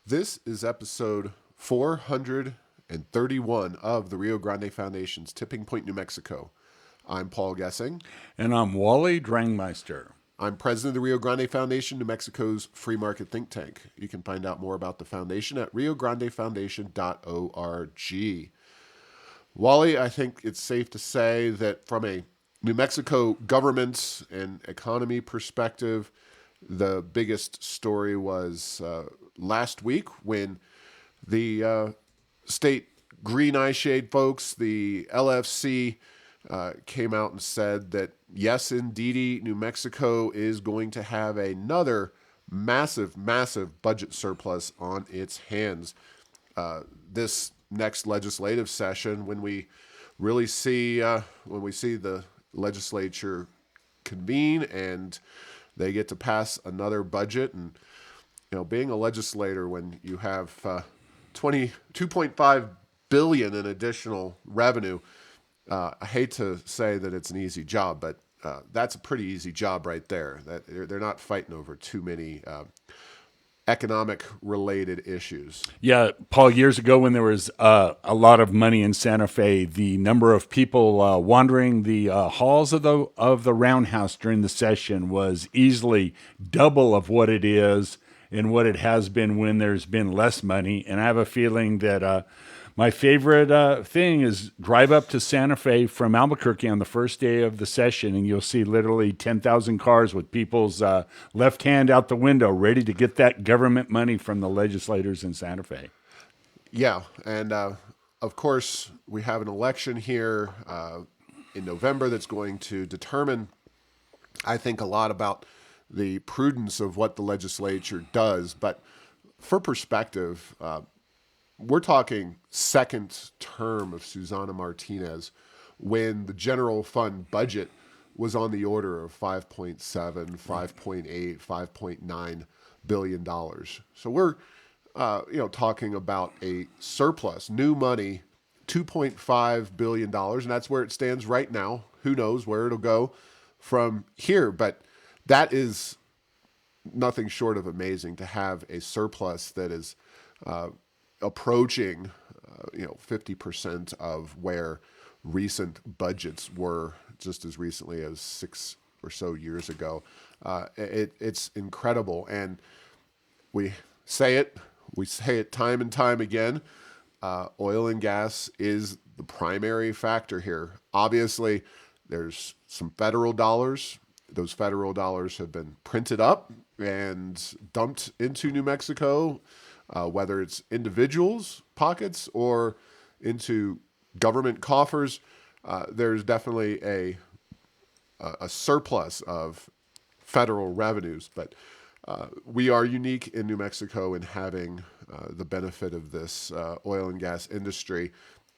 This is episode 431 of the Rio Grande Foundation's Tipping Point, New Mexico. I'm Paul Gessing. And I'm Wally Drangmeister. I'm president of the Rio Grande Foundation, New Mexico's free market think tank. You can find out more about the foundation at riograndefoundation.org. Wally, I think it's safe to say that from a New Mexico government and economy perspective, the biggest story was last week when the state green eye shade folks, the LFC, came out and said that, yes, indeedy, New Mexico is going to have another massive, massive budget surplus on its hands. This next legislative session, when we really see the legislature convene and they get to pass another budget, and being a legislator when you have 2.5 billion in additional revenue, I hate to say that it's an easy job, but that's a pretty easy job right there. That they're not fighting over too many economic-related issues. Yeah, Paul, years ago when there was a lot of money in Santa Fe, the number of people wandering the halls of the roundhouse during the session was easily double of what it is and what it has been when there's been less money. And I have a feeling that my favorite thing is drive up to Santa Fe from Albuquerque on the first day of the session, and you'll see literally 10,000 cars with people's left hand out the window ready to get that government money from the legislators in Santa Fe. Yeah, and of course, we have an election here in November that's going to determine, I think, a lot about the prudence of what the legislature does. But for perspective, we're talking second term of Susana Martinez when the general fund budget was on the order of 5.7, 5.8, 5.9 billion dollars. So we're talking about a surplus, new money, $2.5 billion, and that's where it stands right now. Who knows where it'll go from here, but that is nothing short of amazing to have a surplus that is approaching 50% of where recent budgets were just as recently as 6 or so years ago. It's incredible, and we say it time and time again. Oil and gas is the primary factor here. Obviously, there's some federal dollars. Those federal dollars have been printed up and dumped into New Mexico, whether it's individuals' pockets or into government coffers. There's definitely a surplus of federal revenues, but we are unique in New Mexico in having the benefit of this oil and gas industry.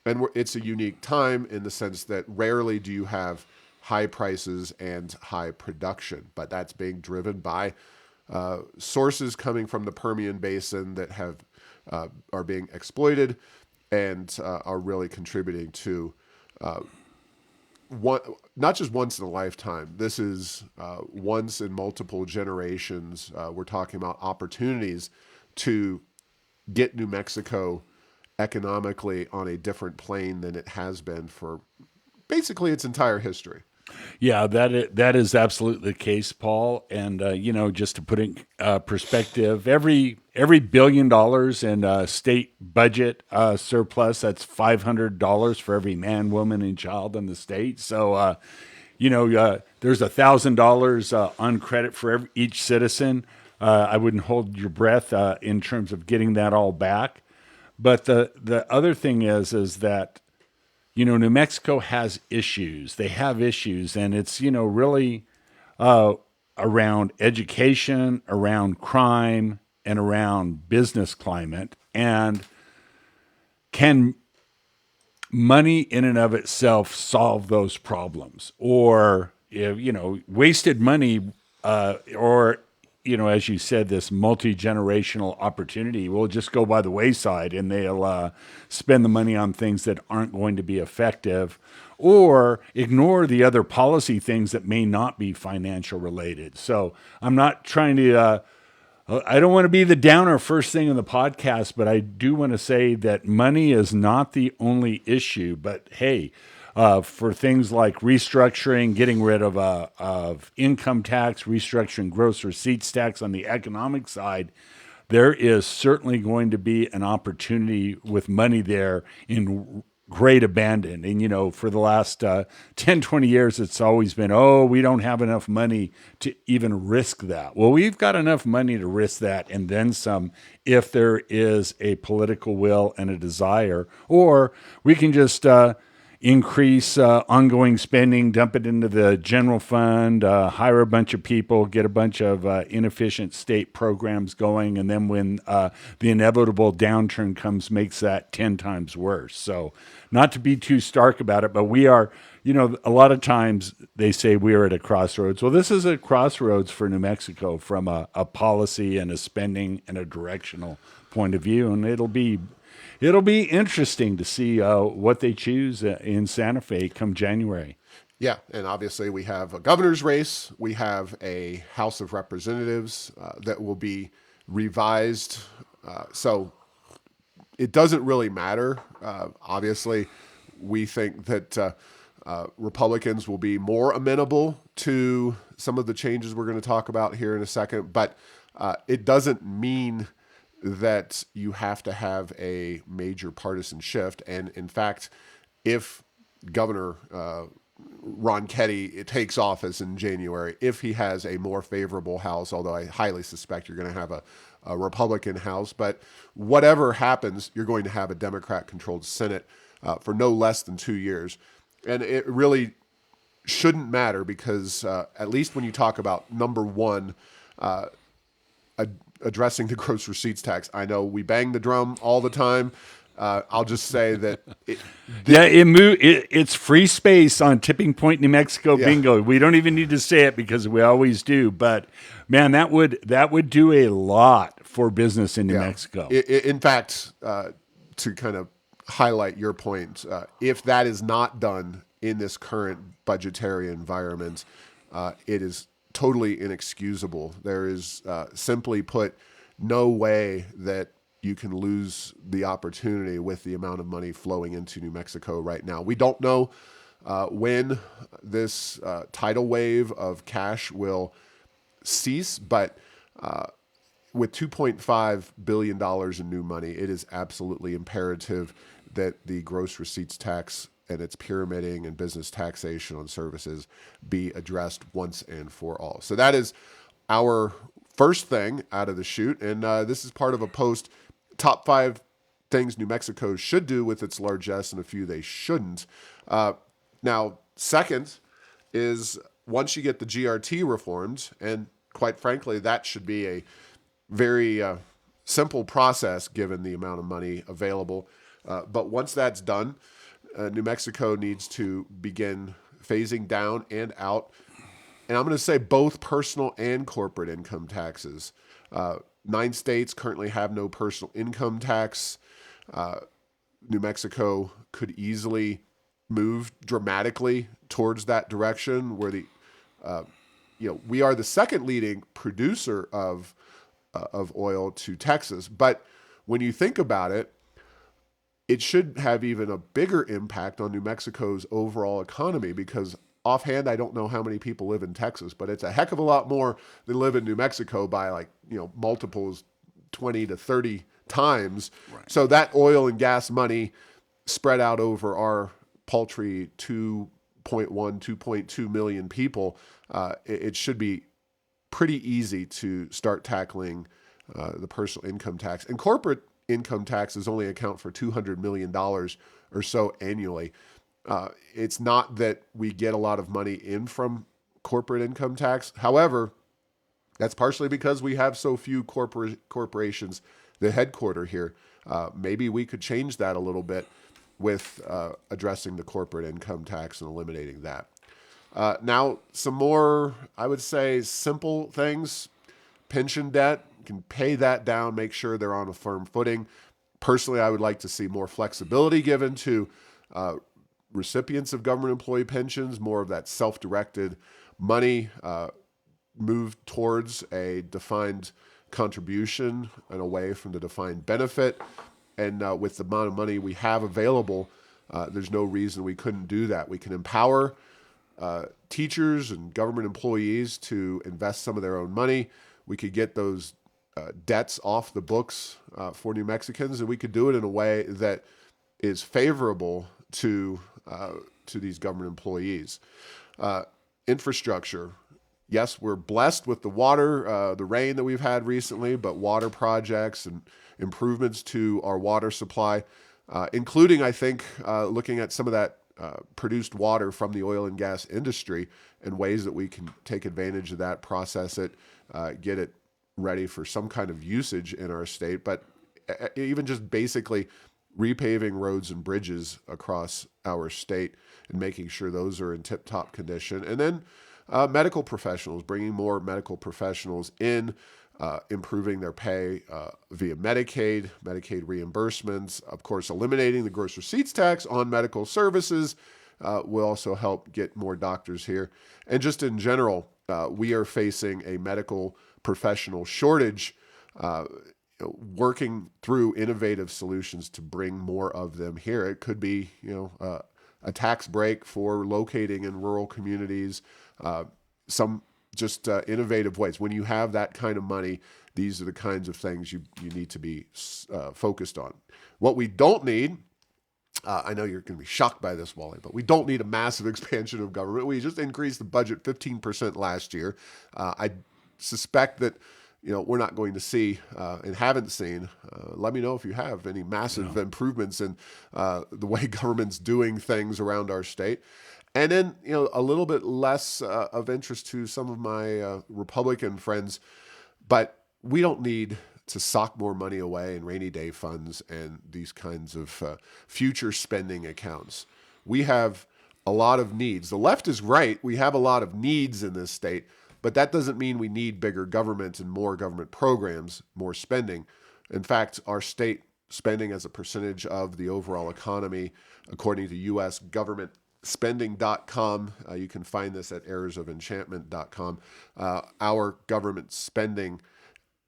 And it's a unique time in the sense that rarely do you have high prices and high production, but that's being driven by sources coming from the Permian Basin that are being exploited and are really contributing to not just once in a lifetime. This is once in multiple generations. We're talking about opportunities to get New Mexico economically on a different plane than it has been for basically its entire history. Yeah, that is absolutely the case, Paul. And just to put it in perspective, every $1 billion in state budget surplus, that's $500 for every man, woman, and child in the state. So, there's $1,000 on credit for each citizen. I wouldn't hold your breath in terms of getting that all back. But the other thing is that New Mexico has issues. They have issues, and it's, really around education, around crime, and around business climate. And can money in and of itself solve those problems? Or, wasted money or as you said, this multi-generational opportunity will just go by the wayside, and they'll spend the money on things that aren't going to be effective, or ignore the other policy things that may not be financial related. So I'm not trying to I don't want to be the downer first thing in the podcast, but I do want to say that money is not the only issue. But hey, for things like restructuring, getting rid of income tax, restructuring gross receipts tax on the economic side, there is certainly going to be an opportunity with money there in great abandon. And, for the last 10, 20 years, it's always been, oh, we don't have enough money to even risk that. Well, we've got enough money to risk that and then some if there is a political will and a desire. Or we can just increase ongoing spending, dump it into the general fund, hire a bunch of people, get a bunch of inefficient state programs going, and then when the inevitable downturn comes, makes that 10 times worse. So not to be too stark about it, but we are, a lot of times they say we are at a crossroads. Well, this is a crossroads for New Mexico from a policy and a spending and a directional point of view, and it'll be interesting to see what they choose in Santa Fe come January. Yeah, and obviously we have a governor's race. We have a House of Representatives that will be revised. So it doesn't really matter. Obviously, we think that Republicans will be more amenable to some of the changes we're going to talk about here in a second, but it doesn't mean that you have to have a major partisan shift. And in fact, if Governor Ron Keddy takes office in January, if he has a more favorable House, although I highly suspect you're going to have a Republican House, but whatever happens, you're going to have a Democrat-controlled Senate for no less than 2 years. And it really shouldn't matter because at least when you talk about number one, addressing the gross receipts tax. I know we bang the drum all the time. I'll just say that it's free space on Tipping Point, New Mexico. Yeah. Bingo. We don't even need to say it because we always do. But man, that would do a lot for business in New Mexico. In fact, to kind of highlight your point, if that is not done in this current budgetary environment, it is totally inexcusable. There is, simply put, no way that you can lose the opportunity with the amount of money flowing into New Mexico right now. We don't know when this tidal wave of cash will cease, but with $2.5 billion in new money, it is absolutely imperative that the gross receipts tax and its pyramiding and business taxation on services be addressed once and for all. So that is our first thing out of the chute. And this is part of a post, top 5 things New Mexico should do with its largesse and a few they shouldn't. Now, second is once you get the GRT reformed, and quite frankly, that should be a very simple process given the amount of money available. But once that's done, New Mexico needs to begin phasing down and out. And I'm going to say both personal and corporate income taxes. 9 states currently have no personal income tax. New Mexico could easily move dramatically towards that direction where we are the second leading producer of oil to Texas. But when you think about it, it should have even a bigger impact on New Mexico's overall economy because offhand, I don't know how many people live in Texas, but it's a heck of a lot more than live in New Mexico by multiples 20 to 30 times. Right. So that oil and gas money spread out over our paltry 2.2 million people, it should be pretty easy to start tackling the personal income tax. And corporate income taxes only account for $200 million or so annually. It's not that we get a lot of money in from corporate income tax. However, that's partially because we have so few corporations that headquarter here. Maybe we could change that a little bit with addressing the corporate income tax and eliminating that. Now, some more, I would say, simple things. Pension debt, you can pay that down, make sure they're on a firm footing. Personally, I would like to see more flexibility given to recipients of government employee pensions, more of that self-directed money moved towards a defined contribution and away from the defined benefit. And with the amount of money we have available, there's no reason we couldn't do that. We can empower teachers and government employees to invest some of their own money. We could get those debts off the books for New Mexicans, and we could do it in a way that is favorable to these government employees. Infrastructure. Yes, we're blessed with the water, the rain that we've had recently, but water projects and improvements to our water supply, including, I think, looking at some of that produced water from the oil and gas industry and ways that we can take advantage of that, process it, get it ready for some kind of usage in our state. But even just basically repaving roads and bridges across our state and making sure those are in tip-top condition. And then medical professionals, bringing more medical professionals in, improving their pay via Medicaid reimbursements, of course, eliminating the gross receipts tax on medical services will also help get more doctors here. And just in general, we are facing a medical professional shortage, working through innovative solutions to bring more of them here. It could be, a tax break for locating in rural communities, some just innovative ways. When you have that kind of money, these are the kinds of things you need to be focused on. What we don't need, I know you're going to be shocked by this, Wally, but we don't need a massive expansion of government. We just increased the budget 15% last year. I suspect that we're not going to see and haven't seen. Let me know if you have any massive improvements in the way government's doing things around our state. And then, a little bit less of interest to some of my Republican friends, but we don't need to sock more money away in rainy day funds and these kinds of future spending accounts. We have a lot of needs. The left is right. We have a lot of needs in this state, but that doesn't mean we need bigger government and more government programs, more spending. In fact, our state spending as a percentage of the overall economy, according to U.S. government spending.com. You can find this at errorsofenchantment.com. Our government spending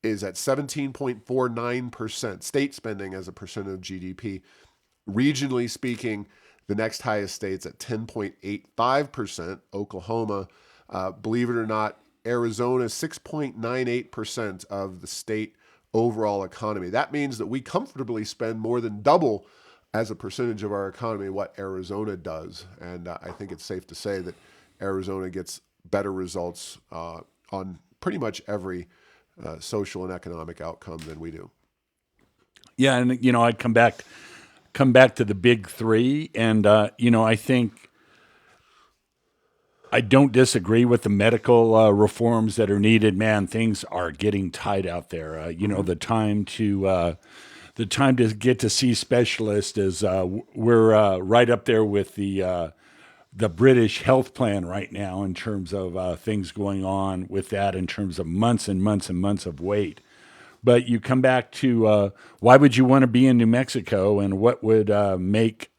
is at 17.49%, state spending as a percent of GDP. Regionally speaking, the next highest state's at 10.85%, Oklahoma. Believe it or not, Arizona, 6.98% of the state overall economy. That means that we comfortably spend more than double as a percentage of our economy what Arizona does. And I think it's safe to say that Arizona gets better results on pretty much every social and economic outcome than we do. Yeah, and I'd come back to the big three, and I think I don't disagree with the medical reforms that are needed. Man, things are getting tight out there. The time to get to see specialists is we're right up there with the British health plan right now in terms of things going on with that in terms of months and months and months of wait. But you come back to why would you want to be in New Mexico and what would make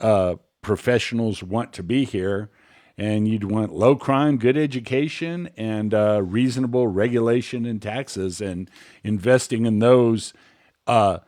professionals want to be here? And you'd want low crime, good education, and reasonable regulation and taxes. And investing in those are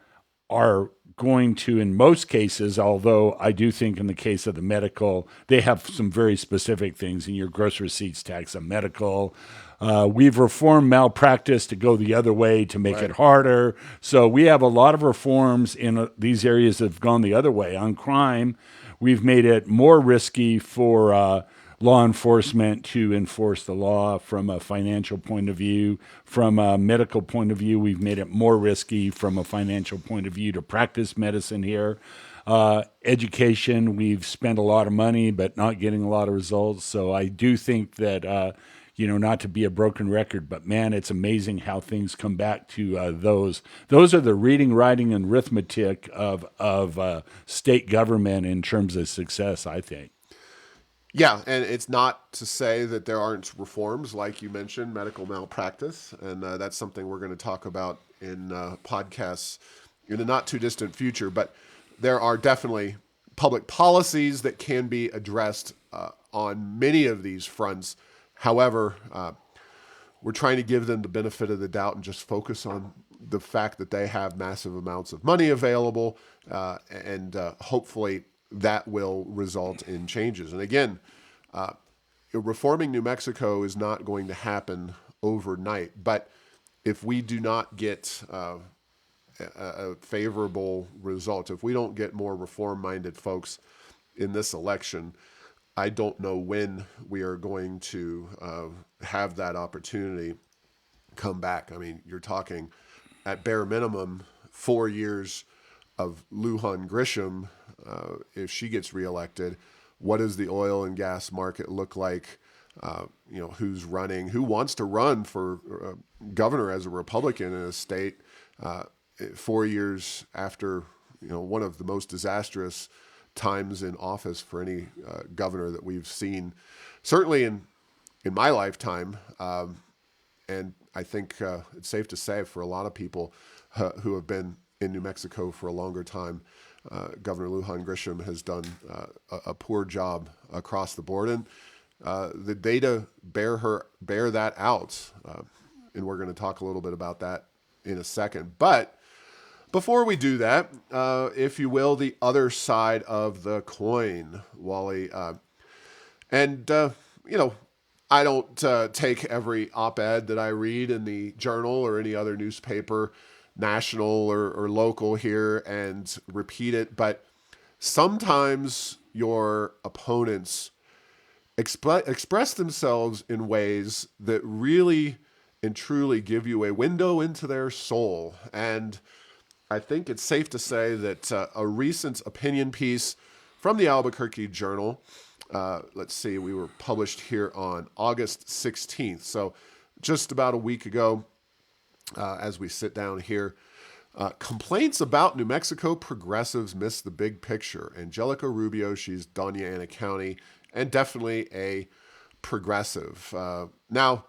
going to, in most cases, although I do think in the case of the medical, they have some very specific things in your gross receipts tax and medical. We've reformed malpractice to go the other way to make it harder. So we have a lot of reforms in these areas that have gone the other way. On crime, we've made it more risky for law enforcement to enforce the law from a financial point of view. From a medical point of view, we've made it more risky from a financial point of view to practice medicine here. Education, we've spent a lot of money, but not getting a lot of results. So I do think that, not to be a broken record, but man, it's amazing how things come back to those. Those are the reading, writing, and arithmetic of state government in terms of success, I think. Yeah, and it's not to say that there aren't reforms, like you mentioned, medical malpractice, and that's something we're going to talk about in podcasts in the not too distant future. But there are definitely public policies that can be addressed on many of these fronts. However, we're trying to give them the benefit of the doubt and just focus on the fact that they have massive amounts of money available, and hopefully that will result in changes. And again, reforming New Mexico is not going to happen overnight, but if we do not get a favorable result, if we don't get more reform-minded folks in this election, I don't know when we are going to have that opportunity come back. I mean, you're talking at bare minimum 4 years of Lujan Grisham. If she gets reelected, what does the oil and gas market look like? Who's running, who wants to run for governor as a Republican in a state 4 years after, one of the most disastrous times in office for any governor that we've seen, certainly in my lifetime. And I think it's safe to say for a lot of people who have been in New Mexico for a longer time, Governor Lujan Grisham has done a poor job across the board. And the data bear that out. And we're going to talk a little bit about that in a second. But before we do that, if you will, the other side of the coin, Wally. I don't take every op-ed that I read in the Journal or any other newspaper, national or local here, and repeat it. But sometimes your opponents express themselves in ways that really and truly give you a window into their soul. And I think it's safe to say that a recent opinion piece from the Albuquerque Journal, we were published here on August 16th. So just about a week ago, as we sit down here, complaints about New Mexico progressives miss the big picture. Angelica Rubio, she's Doña Ana County, and definitely a progressive. Now,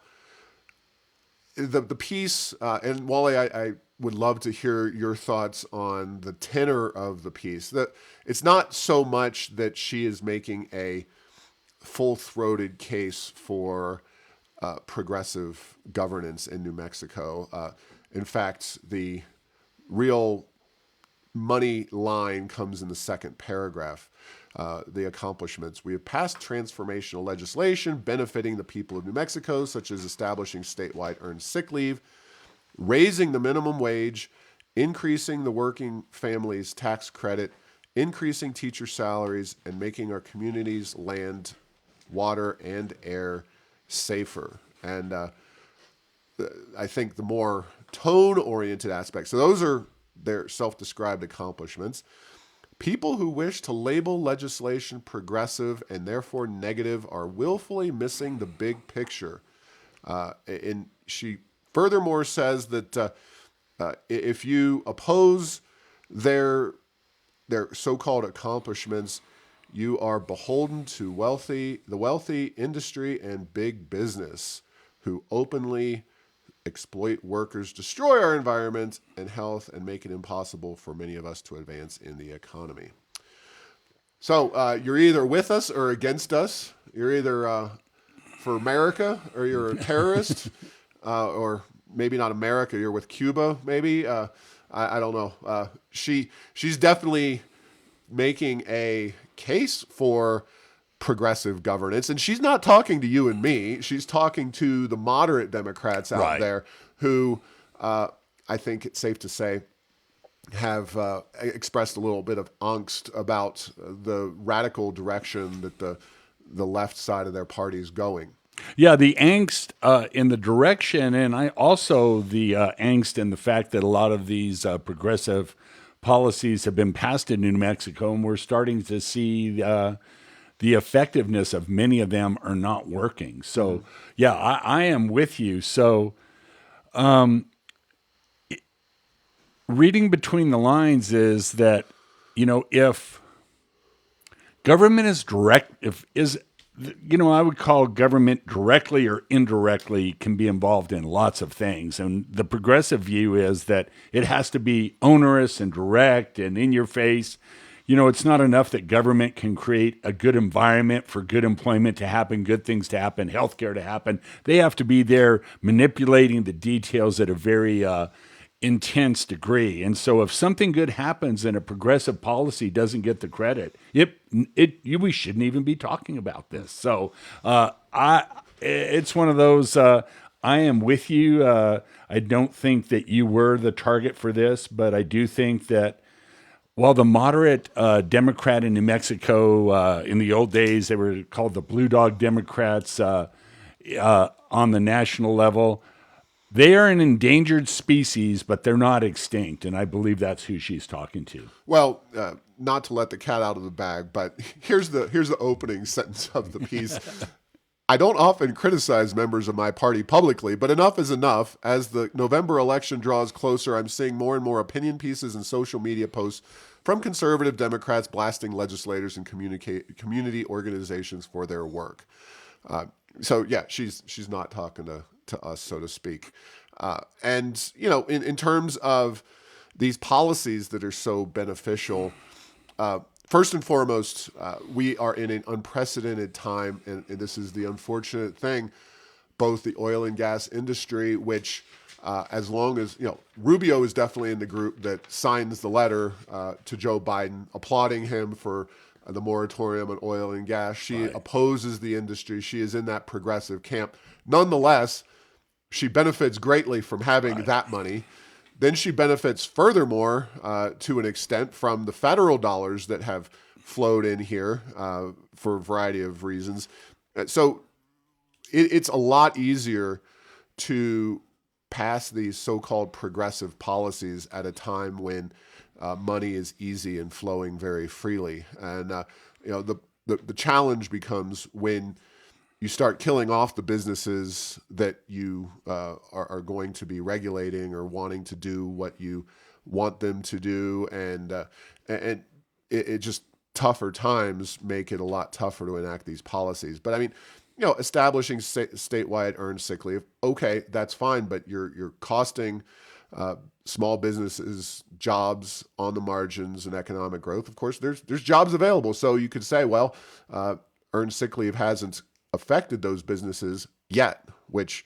the piece, and Wally, I would love to hear your thoughts on the tenor of the piece. That it's not so much that she is making a full-throated case for progressive governance in New Mexico. In fact, the real money line comes in the second paragraph. The accomplishments. We have passed transformational legislation benefiting the people of New Mexico, such as establishing statewide earned sick leave, raising the minimum wage, increasing the working families tax credit, increasing teacher salaries, and making our communities, land, water, and air safer. And I think the more tone-oriented aspects, so those are their self-described accomplishments. People who wish to label legislation progressive and therefore negative are willfully missing the big picture. And she furthermore says that if you oppose their so-called accomplishments, you are beholden to the wealthy industry and big business who openly exploit workers, destroy our environment and health, and make it impossible for many of us to advance in the economy. So you're either with us or against us. You're either for America or you're a terrorist, or maybe not America, you're with Cuba, maybe. I don't know. She's definitely making a case for progressive governance, and she's not talking to you and me. She's talking to the moderate Democrats out there who I think it's safe to say have expressed a little bit of angst about the radical direction that the left side of their party is going. Yeah, the angst in the direction, and the angst in the fact that a lot of these progressive policies have been passed in New Mexico, and we're starting to see the effectiveness of many of them are not working. So, yeah, I am with you. So, reading between the lines is that, if government is I would call government directly or indirectly can be involved in lots of things. And the progressive view is that it has to be onerous and direct and in your face. it's not enough that government can create a good environment for good employment to happen, good things to happen, healthcare to happen. They have to be there manipulating the details at a very intense degree. And so if something good happens and a progressive policy doesn't get the credit, we shouldn't even be talking about this. So it's one of those, I am with you. I don't think that you were the target for this, but I do think that while the moderate Democrat in New Mexico, in the old days, they were called the Blue Dog Democrats on the national level, they are an endangered species, but they're not extinct. And I believe that's who she's talking to. Well, not to let the cat out of the bag, but here's the opening sentence of the piece. I don't often criticize members of my party publicly, but enough is enough. As the November election draws closer, I'm seeing more and more opinion pieces and social media posts from conservative Democrats blasting legislators and community organizations for their work. So yeah, she's not talking to us, so to speak. And in terms of these policies that are so beneficial, first and foremost, we are in an unprecedented time, and this is the unfortunate thing. Both the oil and gas industry, which as long as Rubio is definitely in the group that signs the letter to Joe Biden applauding him for the moratorium on oil and gas. She opposes the industry. She is in that progressive camp. Nonetheless, she benefits greatly from having that money. Then she benefits furthermore, to an extent, from the federal dollars that have flowed in here for a variety of reasons. So it's a lot easier to pass these so-called progressive policies at a time when money is easy and flowing very freely. And the challenge becomes when you start killing off the businesses that you are going to be regulating or wanting to do what you want them to do, and it just tougher times make it a lot tougher to enact these policies. But I mean, establishing statewide earned sick leave, okay, that's fine, but you're costing small businesses jobs on the margins and economic growth. Of course, there's jobs available, so you could say, well, earned sick leave hasn't affected those businesses yet, which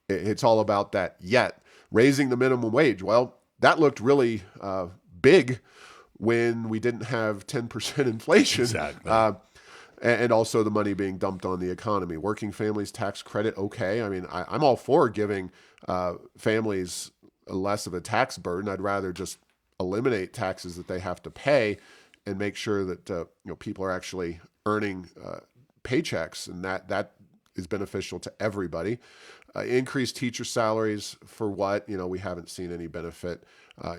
it's all about that yet. Raising the minimum wage, well, that looked really big when we didn't have 10% inflation. Exactly. And also the money being dumped on the economy. Working families tax credit, okay. I mean, I'm all for giving families less of a tax burden. I'd rather just eliminate taxes that they have to pay and make sure that people are actually earning paychecks, and that is beneficial to everybody. Increased teacher salaries for what? We haven't seen any benefit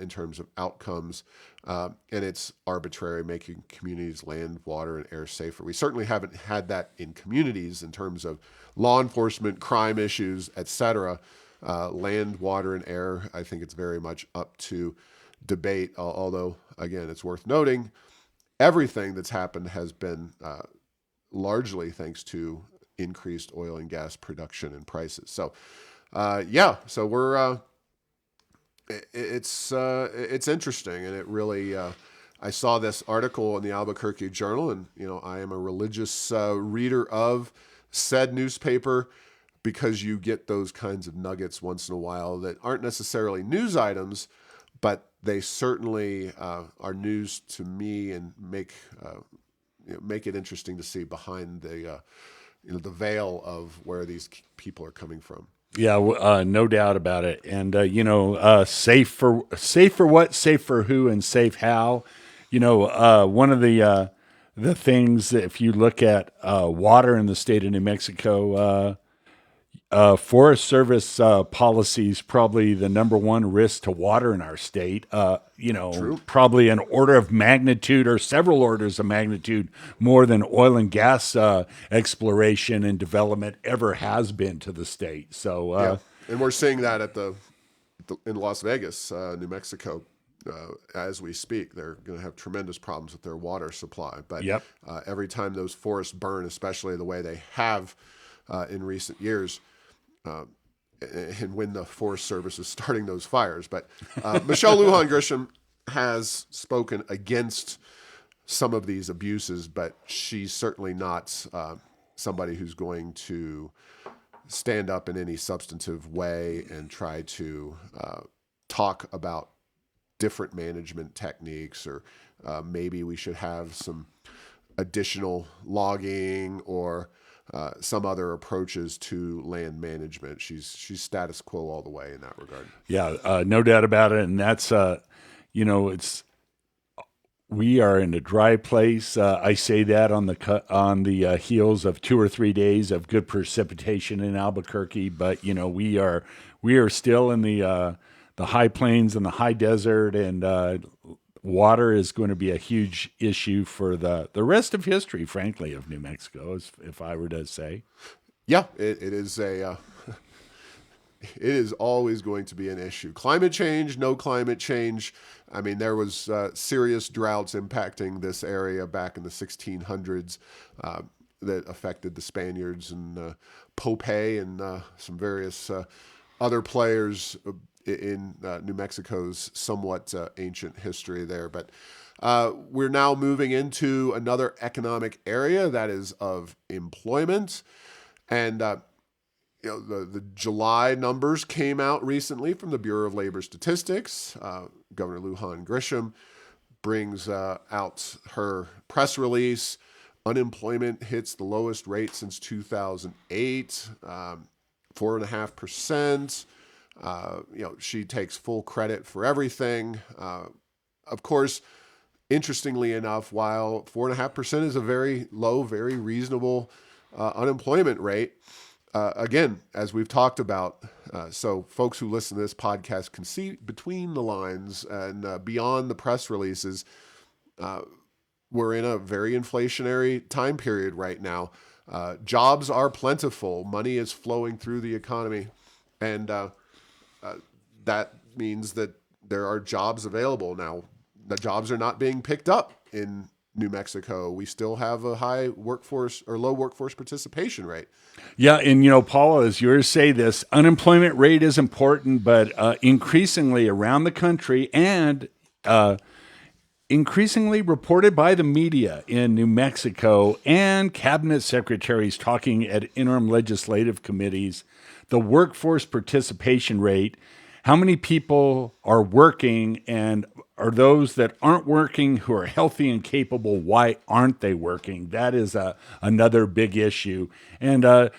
in terms of outcomes, and it's arbitrary, making communities, land, water, and air safer. We certainly haven't had that in communities in terms of law enforcement, crime issues, etc. Land, water, and air, I think it's very much up to debate, although, again, it's worth noting, everything that's happened has been largely thanks to increased oil and gas production and prices. So, so we're it's interesting, and it really. I saw this article in the Albuquerque Journal, and I am a religious reader of said newspaper, because you get those kinds of nuggets once in a while that aren't necessarily news items, but they certainly are news to me and make it interesting to see behind the veil of where these people are coming from. Yeah, no doubt about it. And safe for what, safe for who, and safe how. One of the things that if you look at water in the state of New Mexico, Forest Service policies probably the number one risk to water in our state. True. Probably an order of magnitude or several orders of magnitude more than oil and gas exploration and development ever has been to the state. So, and we're seeing that in Las Vegas, New Mexico. As we speak, they're going to have tremendous problems with their water supply. But every time those forests burn, especially the way they have in recent years, and when the Forest Service is starting those fires. But Michelle Lujan Grisham has spoken against some of these abuses, but she's certainly not somebody who's going to stand up in any substantive way and try to talk about different management techniques, or maybe we should have some additional logging or some other approaches to land management. She's status quo all the way in that regard. Yeah, no doubt about it. And that's, we are in a dry place. I say that on the heels of 2 or 3 days of good precipitation in Albuquerque, but we are still in the high plains and the high desert, and water is going to be a huge issue for the rest of history, frankly, of New Mexico, if I were to say. Yeah, it is a. It is always going to be an issue. Climate change, no climate change. I mean, there was serious droughts impacting this area back in the 1600s that affected the Spaniards and Pope and some various other players in New Mexico's somewhat ancient history there. But we're now moving into another economic area that is of employment. And the July numbers came out recently from the Bureau of Labor Statistics. Governor Lujan Grisham brings out her press release. Unemployment hits the lowest rate since 2008, 4.5%. She takes full credit for everything. Of course, interestingly enough, while 4.5% is a very low, very reasonable unemployment rate, again, as we've talked about, so folks who listen to this podcast can see between the lines and beyond the press releases, we're in a very inflationary time period right now. Jobs are plentiful. Money is flowing through the economy. And that means that there are jobs available. Now, the jobs are not being picked up in New Mexico. We still have a high workforce or low workforce participation rate. Yeah, and Paula, as you say this, unemployment rate is important, but increasingly around the country and increasingly reported by the media in New Mexico and cabinet secretaries talking at interim legislative committees, the workforce participation rate, how many people are working, and are those that aren't working who are healthy and capable, why aren't they working? That is another big issue. And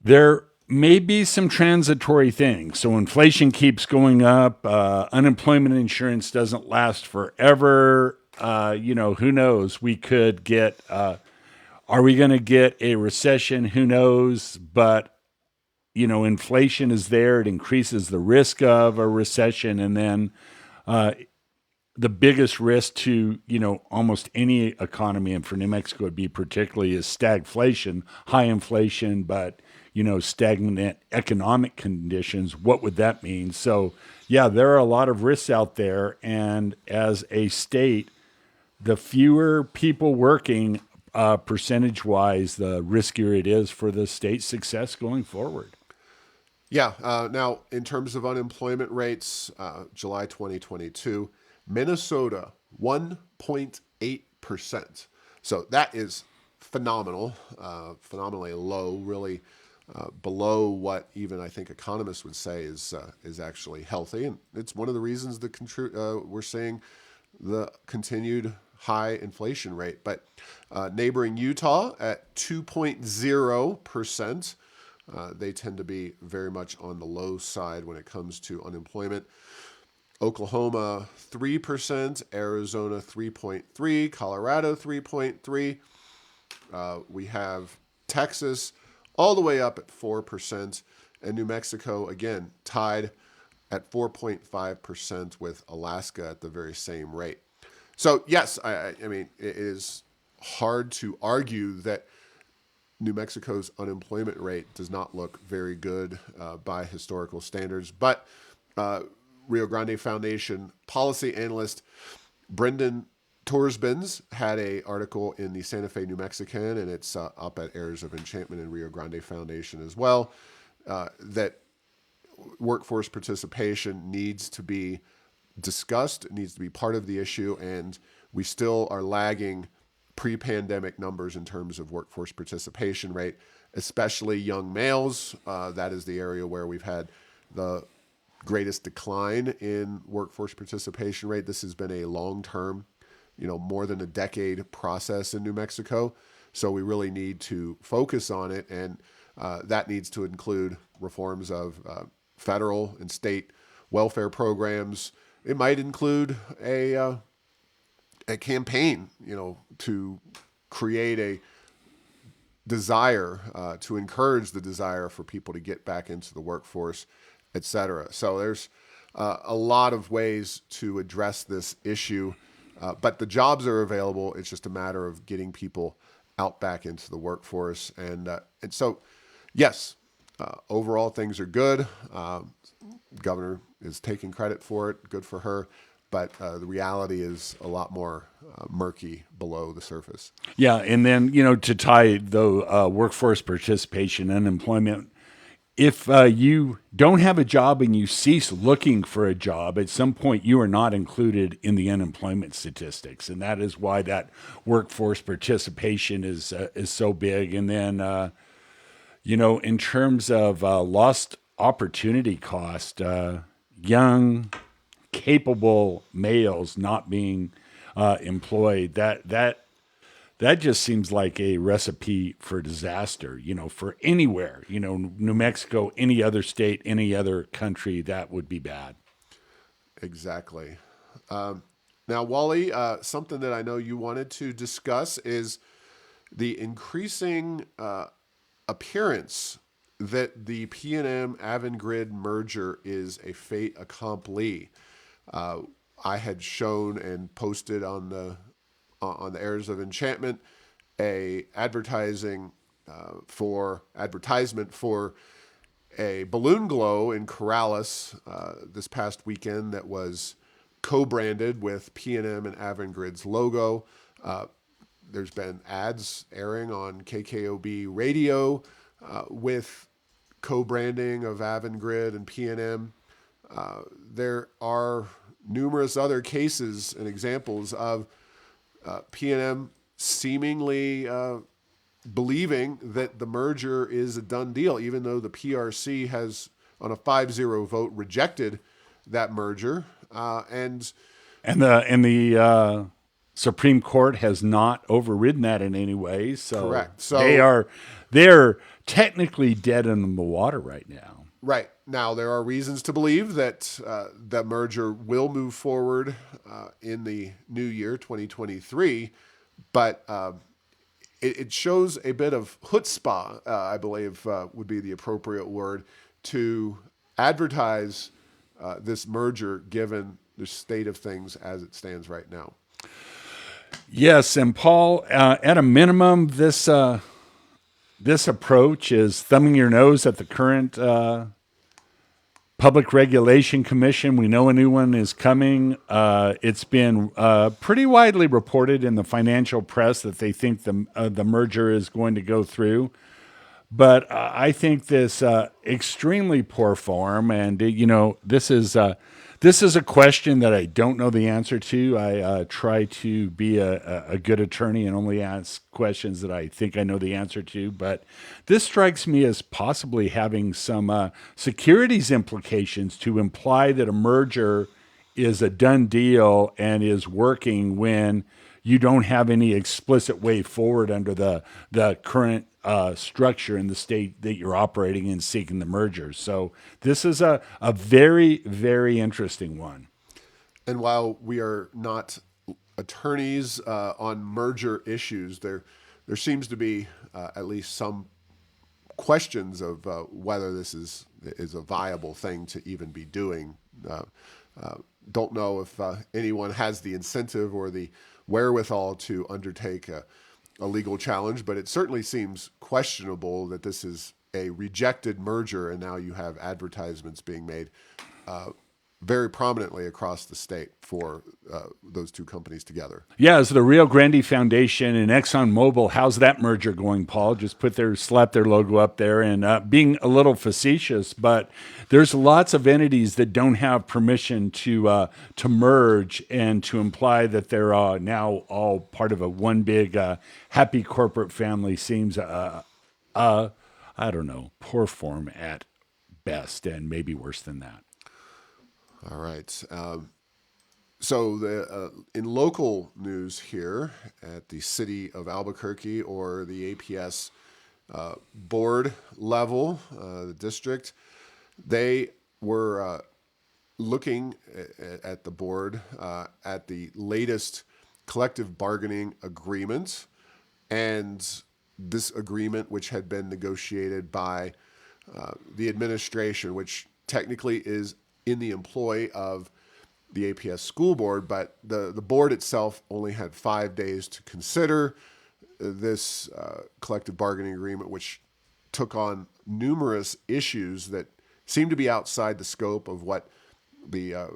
there may be some transitory things. So inflation keeps going up. Unemployment insurance doesn't last forever. Who knows? We could get, are we going to get a recession? Who knows? But inflation is there. It increases the risk of a recession. And then the biggest risk to, almost any economy, and for New Mexico would be particularly, is stagflation, high inflation, but, stagnant economic conditions. What would that mean? So, yeah, there are a lot of risks out there. And as a state, the fewer people working percentage-wise, the riskier it is for the state's success going forward. Yeah. Now, in terms of unemployment rates, July 2022, Minnesota, 1.8%. So that is phenomenal, phenomenally low, really below what even I think economists would say is actually healthy. And it's one of the reasons we're seeing the continued high inflation rate. But neighboring Utah at 2.0%. They tend to be very much on the low side when it comes to unemployment. Oklahoma, 3%, Arizona, 3.3%, Colorado, 3.3%. We have Texas all the way up at 4%, and New Mexico, again, tied at 4.5% with Alaska at the very same rate. So, yes, I mean, it is hard to argue that New Mexico's unemployment rate does not look very good by historical standards. But Rio Grande Foundation policy analyst Brendan Torsbins had an article in the Santa Fe New Mexican, and it's up at Heirs of Enchantment and Rio Grande Foundation as well, that workforce participation needs to be discussed. It needs to be part of the issue, and we still are lagging pre-pandemic numbers in terms of workforce participation rate, especially young males. That is the area where we've had the greatest decline in workforce participation rate. This has been a long-term, more than a decade process in New Mexico. So we really need to focus on it, and that needs to include reforms of federal and state welfare programs. It might include a campaign, to create a desire, to encourage the desire for people to get back into the workforce, et cetera. So there's a lot of ways to address this issue, but the jobs are available. It's just a matter of getting people out back into the workforce. And so, yes, overall things are good. Governor is taking credit for it. Good for her. But the reality is a lot more murky below the surface. Yeah, and then to tie the workforce participation, unemployment. If you don't have a job and you cease looking for a job, at some point you are not included in the unemployment statistics, and that is why that workforce participation is so big. And then in terms of lost opportunity cost, young, capable males not being employed, that just seems like a recipe for disaster, for anywhere, New Mexico, any other state, any other country, that would be bad. Exactly. Now, Wally, something that I know you wanted to discuss is the increasing appearance that the PNM Avangrid merger is a fait accompli. I had shown and posted on the Airs of Enchantment a advertisement for a balloon glow in Corrales this past weekend that was co-branded with PNM and Avangrid's logo. There's been ads airing on KKOB radio with co-branding of Avangrid and PNM. There are numerous other cases and examples of PNM seemingly believing that the merger is a done deal, even though the PRC has, on a 5-0 vote, rejected that merger. And the Supreme Court has not overridden that in any way. So correct. So they're technically dead in the water right now. Right. Now, there are reasons to believe that the merger will move forward in the new year, 2023, but it shows a bit of chutzpah, I believe would be the appropriate word, to advertise this merger given the state of things as it stands right now. Yes, and Paul, at a minimum, this approach is thumbing your nose at the current Public Regulation Commission. We know a new one is coming. It's been pretty widely reported in the financial press that they think the merger is going to go through. But I think this extremely poor form, and this is a question that I don't know the answer to. I try to be a good attorney and only ask questions that I think I know the answer to. But this strikes me as possibly having some securities implications to imply that a merger is a done deal and is working when you don't have any explicit way forward under the current structure in the state that you're operating in seeking the merger. So this is a very, very interesting one. And while we are not attorneys on merger issues, there seems to be at least some questions of whether this is a viable thing to even be doing. Don't know if anyone has the incentive or the wherewithal to undertake a legal challenge, but it certainly seems questionable that this is a rejected merger and now you have advertisements being made. very prominently across the state for those two companies together. Yeah, is the Rio Grande Foundation and ExxonMobil, how's that merger going, Paul? Just slap their logo up there, and being a little facetious, but there's lots of entities that don't have permission to merge and to imply that they're now all part of a one big happy corporate family seems I don't know, poor form at best, and maybe worse than that. All right. So in local news here at the city of Albuquerque or the APS board level, the district, they were looking at the board at the latest collective bargaining agreement, and this agreement, which had been negotiated by the administration, which technically is in the employ of the APS school board, but the board itself only had 5 days to consider this collective bargaining agreement, which took on numerous issues that seem to be outside the scope of what the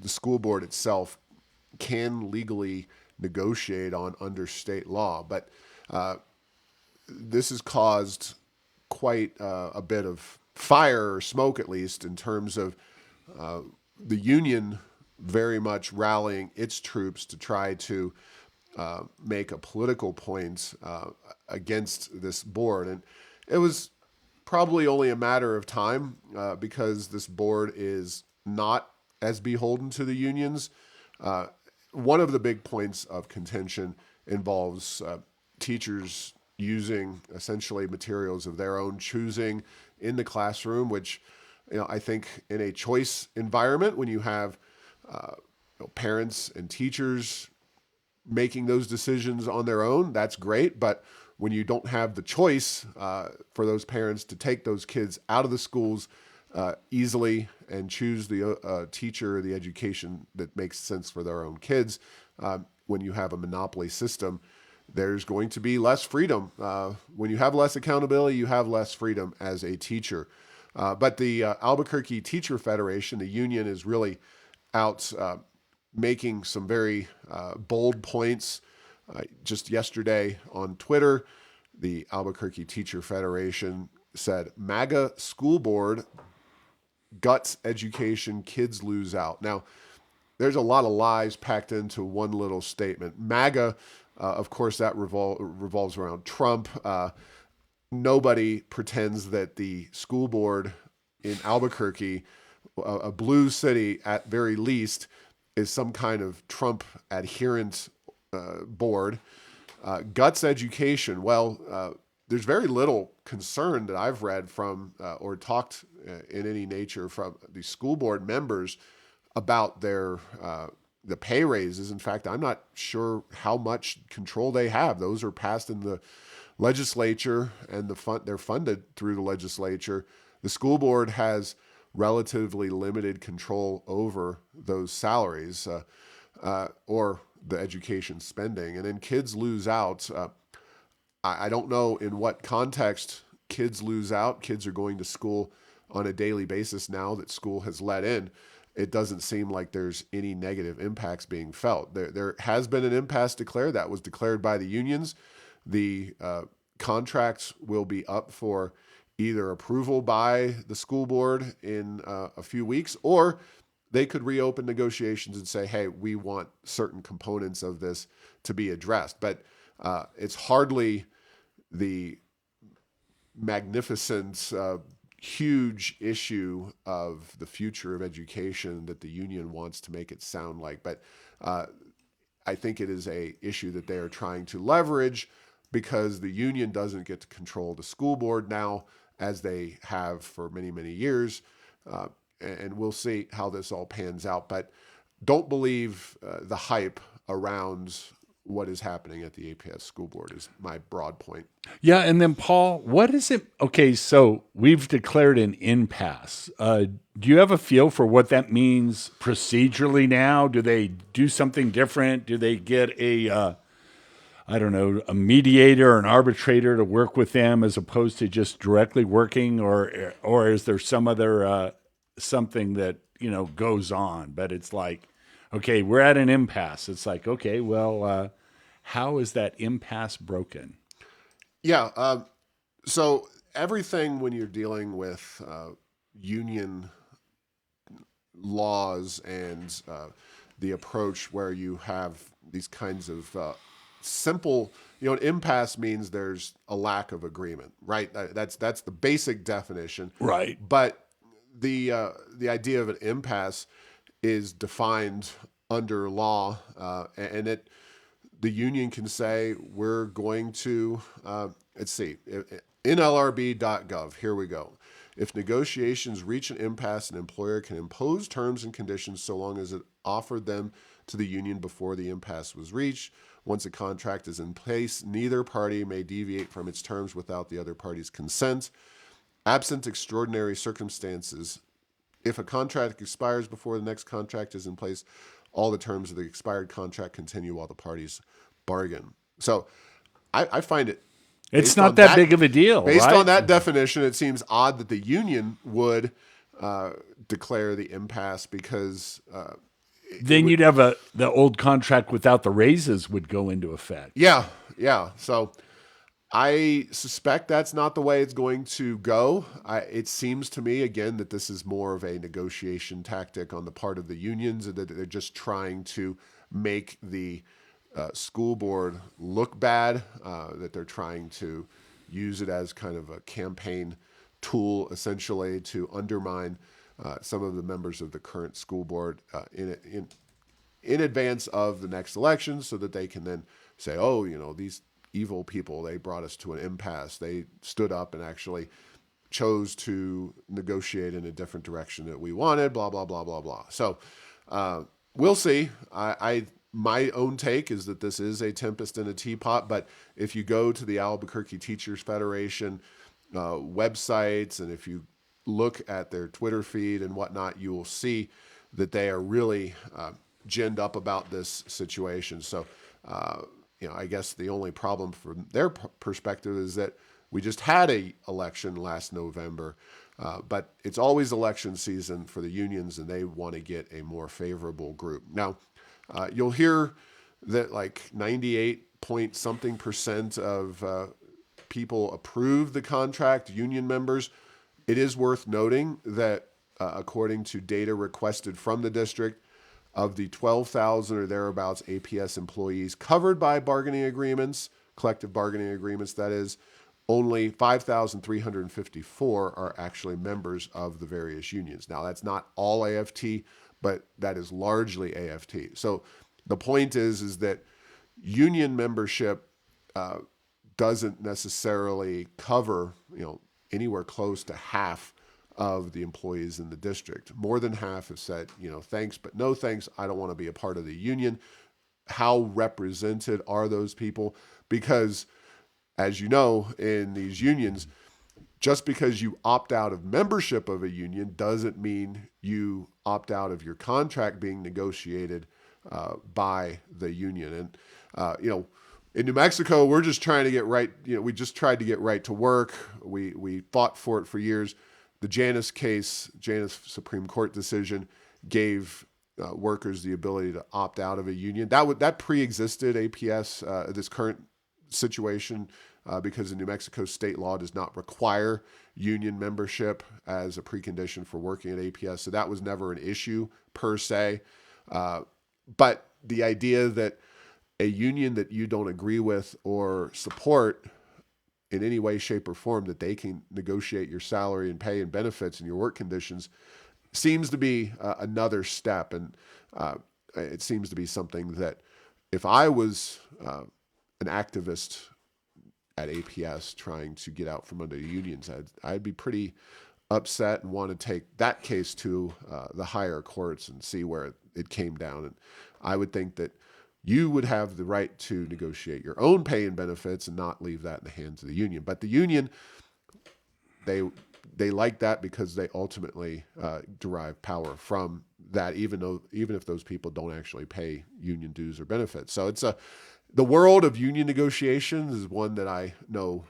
school board itself can legally negotiate on under state law. But this has caused quite a bit of fire or smoke, at least, in terms of the union very much rallying its troops to try to make a political point against this board. And it was probably only a matter of time because this board is not as beholden to the unions. One of the big points of contention involves teachers using essentially materials of their own choosing in the classroom, which I think in a choice environment, when you have parents and teachers making those decisions on their own, that's great. But when you don't have the choice for those parents to take those kids out of the schools easily and choose the teacher or the education that makes sense for their own kids, when you have a monopoly system, there's going to be less freedom. When you have less accountability, you have less freedom as a teacher. But the Albuquerque Teacher Federation, the union, is really out making some very bold points. Just yesterday on Twitter, the Albuquerque Teacher Federation said, MAGA school board guts education, kids lose out. Now, there's a lot of lies packed into one little statement. MAGA, of course, that revolves around Trump. Nobody pretends that the school board in Albuquerque, a blue city at very least, is some kind of Trump adherent board. Guts education. Well, there's very little concern that I've read from or talked in any nature from the school board members about their the pay raises. In fact, I'm not sure how much control they have. Those are passed in the legislature, and they're funded through the legislature. The school board has relatively limited control over those salaries or the education spending. And then kids lose out. I don't know in what context kids lose out. Kids are going to school on a daily basis now that school has let in. It doesn't seem like there's any negative impacts being felt. There has been an impasse declared. That was declared by the unions. The contracts will be up for either approval by the school board in a few weeks, or they could reopen negotiations and say, hey, we want certain components of this to be addressed. But it's hardly the magnificent, huge issue of the future of education that the union wants to make it sound like. But I think it is a issue that they are trying to leverage because the union doesn't get to control the school board now, as they have for many, many years. And we'll see how this all pans out. But don't believe the hype around what is happening at the APS school board is my broad point. Yeah, and then Paul, what is it? Okay, so we've declared an impasse. Do you have a feel for what that means procedurally now? Do they do something different? Do they get a a mediator or an arbitrator to work with them as opposed to just directly working, or is there some other something that, goes on, but it's like, okay, we're at an impasse. It's like, okay, well, how is that impasse broken? Yeah. So everything when you're dealing with union laws and the approach where you have these kinds of simple, an impasse means there's a lack of agreement, right? That's the basic definition. Right. But the idea of an impasse is defined under law, and the union can say we're going to let's see, nlrb.gov. Here we go. If negotiations reach an impasse, an employer can impose terms and conditions so long as it offered them to the union before the impasse was reached. Once a contract is in place, neither party may deviate from its terms without the other party's consent. Absent extraordinary circumstances, if a contract expires before the next contract is in place, all the terms of the expired contract continue while the parties bargain. So I find it It's not that big of a deal, based right? on that definition, it seems odd that the union would declare the impasse because Then you'd have the old contract without the raises would go into effect. yeah. So I suspect that's not the way it's going to go. It seems to me, again, that this is more of a negotiation tactic on the part of the unions, and that they're just trying to make the school board look bad, that they're trying to use it as kind of a campaign tool, essentially, to undermine some of the members of the current school board in advance of the next election, so that they can then say, oh, these evil people, they brought us to an impasse. They stood up and actually chose to negotiate in a different direction that we wanted, blah, blah, blah, blah, blah. So we'll see. My own take is that this is a tempest in a teapot, but if you go to the Albuquerque Teachers Federation websites, and if you look at their Twitter feed and whatnot, you will see that they are really ginned up about this situation. So, I guess the only problem from their perspective is that we just had a election last November, but it's always election season for the unions, and they want to get a more favorable group. Now, you'll hear that like 98 point something percent of people approve the contract, union members. It is worth noting that according to data requested from the district, of the 12,000 or thereabouts APS employees covered by bargaining agreements, collective bargaining agreements, that is, only 5,354 are actually members of the various unions. Now, that's not all AFT, but that is largely AFT. So the point is that union membership doesn't necessarily cover, anywhere close to half of the employees in the district. More than half have said, thanks, but no thanks. I don't want to be a part of the union. How represented are those people? Because, as you know, in these unions, just because you opt out of membership of a union doesn't mean you opt out of your contract being negotiated by the union. And, in New Mexico, we're just trying to get right. We just tried to get right to work. We fought for it for years. The Janus case, Janus Supreme Court decision, gave workers the ability to opt out of a union. That pre-existed APS, this current situation, because the New Mexico state law does not require union membership as a precondition for working at APS. So that was never an issue per se. But the idea that a union that you don't agree with or support in any way, shape, or form, that they can negotiate your salary and pay and benefits and your work conditions, seems to be another step. And it seems to be something that if I was an activist at APS trying to get out from under the unions, I'd be pretty upset and want to take that case to the higher courts and see where it came down. And I would think that you would have the right to negotiate your own pay and benefits and not leave that in the hands of the union. But the union, they like that because they ultimately derive power from that, even if those people don't actually pay union dues or benefits. So it's the world of union negotiations is one that I know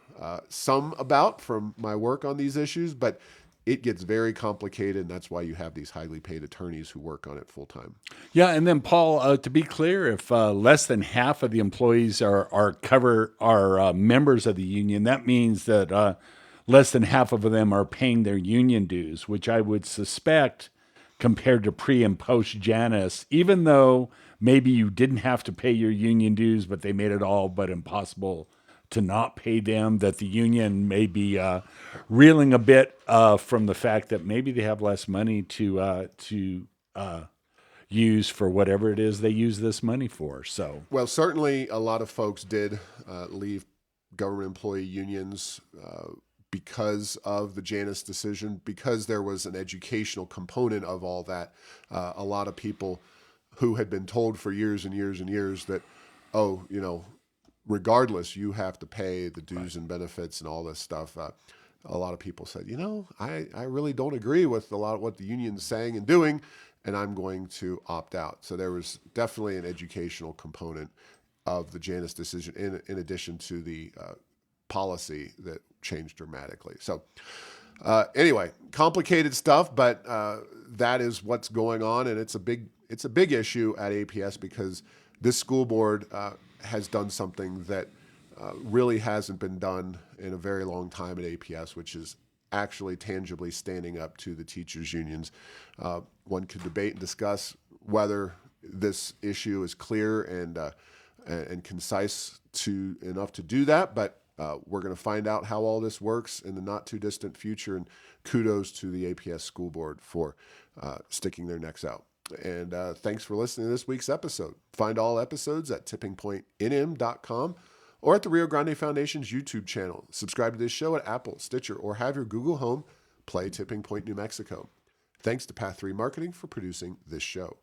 some about from my work on these issues, but it gets very complicated, and that's why you have these highly paid attorneys who work on it full time. Yeah, and then Paul, to be clear, if less than half of the employees are members of the union, that means that less than half of them are paying their union dues, which I would suspect, compared to pre and post Janus, even though maybe you didn't have to pay your union dues, but they made it all but impossible to not pay them, that the union may be reeling a bit from the fact that maybe they have less money to use for whatever it is they use this money for. So, Well, certainly a lot of folks did leave government employee unions because of the Janus decision, because there was an educational component of all that. A lot of people who had been told for years and years and years that, oh, regardless, you have to pay the dues and benefits and all this stuff. A lot of people said, I really don't agree with a lot of what the union's saying and doing, and I'm going to opt out. So there was definitely an educational component of the Janus decision, in addition to the policy that changed dramatically. So anyway, complicated stuff, but that is what's going on, and it's a big issue at APS because this school board has done something that really hasn't been done in a very long time at APS, which is actually tangibly standing up to the teachers' unions. One could debate and discuss whether this issue is clear and concise enough to do that, but we're going to find out how all this works in the not too distant future, and kudos to the APS school board for sticking their necks out. And thanks for listening to this week's episode. Find all episodes at tippingpointnm.com or at the Rio Grande Foundation's YouTube channel. Subscribe to this show at Apple, Stitcher, or have your Google Home play Tipping Point New Mexico. Thanks to Path 3 Marketing for producing this show.